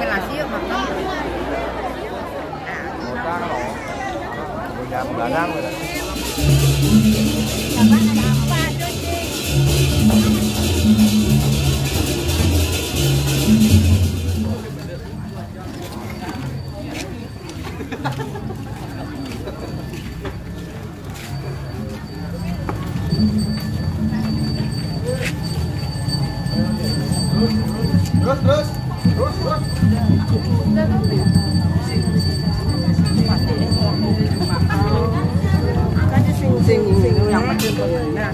bikin nasi yuk makan. Ngutang loh. Punya beladang gitu. Apa ada apa tuh sih? Terus. Kan sing yang macam tu nah.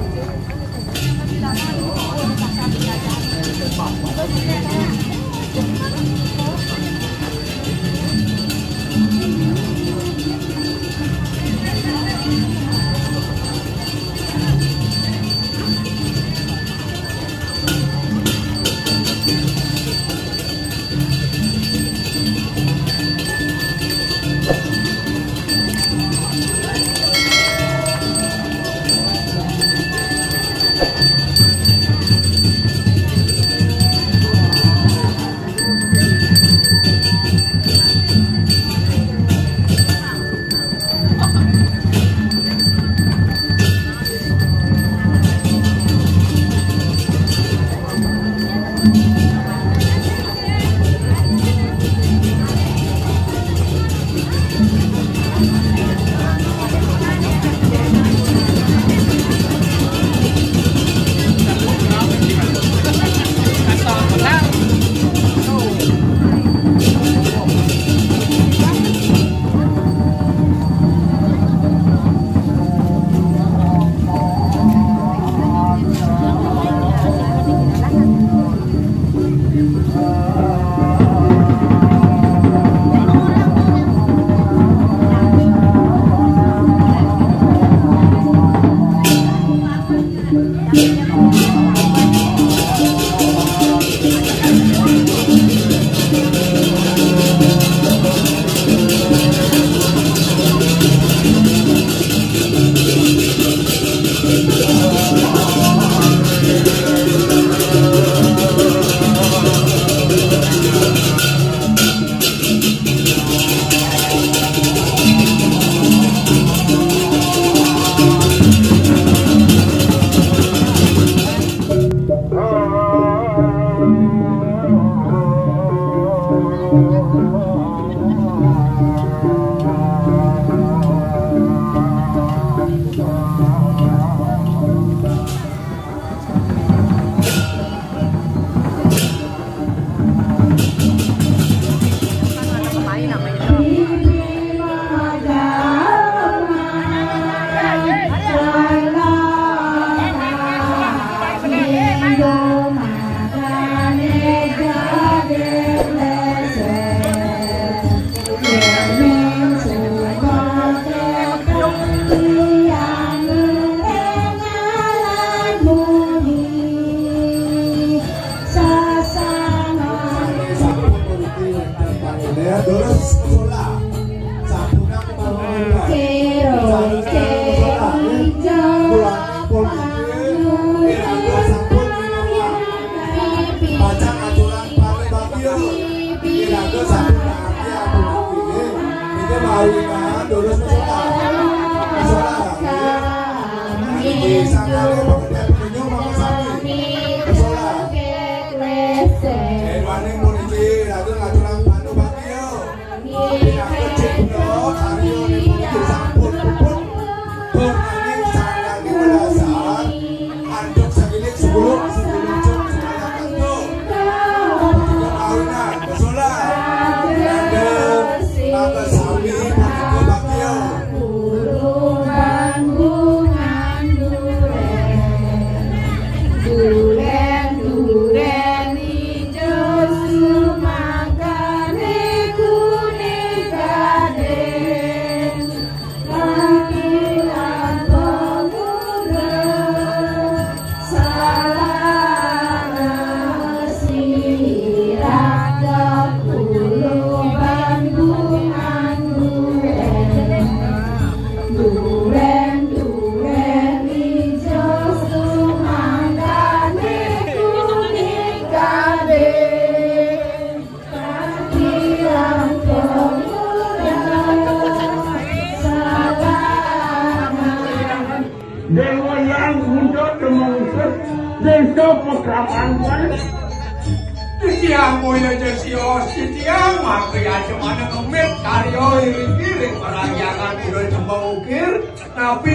Tiang moya jesio si tiang mak ya cuma ngemit karyo iring parayangan udah coba ukir napi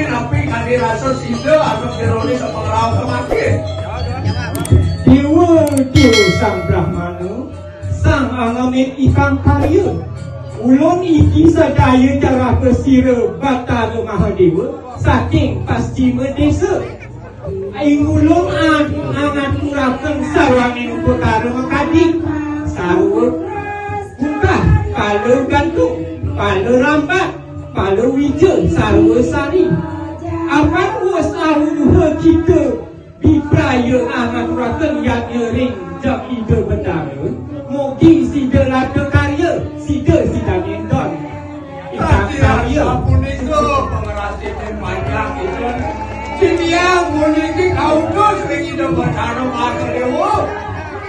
kali rasa sida atau dironi sama rau kemakin Dewa tu sang Brahmana sang angamit ikan karya ulun iki sadaya darah bersira bata tu Mahadewa saking paschima desa aing ulun angan kurakan sarwangin utara makadik sarwa buka pala gantung pala rambat pala wija sarwa sari akan usaha kita diperaya angan kurakan yang nyering jak ide bendara mugi sida lada karya sida mendon ikan karya punika pengerasi panjang itu Tiang muniki kaudo sering ide bendara Mahadewa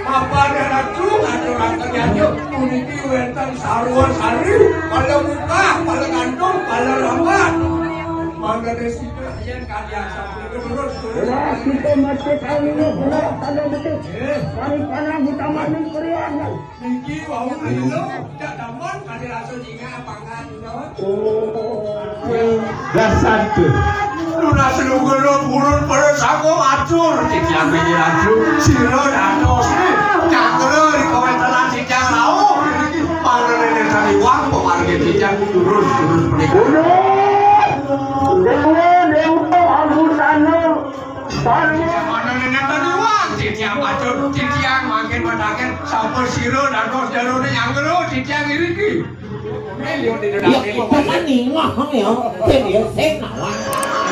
apa daratu aturan terjadi muniki wenten sarwa sari pala buka pala gantung pala lambat mangga desida yen karya sampun terus kita masih tahu ini benar tanda betul daripada kita mandi perian niki wau lilo dak damon kali rasa jinga apangan dasar tu Luna selugulun burun pada sako acur Cikiang bini acur Siro dados Cakre di komenteran cikiang lau Pada nenek tadi wang Pemarga cikiang turun menikah Dewa aku sana Mana nenek tadi wang Cikiang acur Cikiang makin mendakin Sampai siro dados jalurnya yang geru Cikiang ini Ya, kita nih ngomong ya, jadi saya nawan.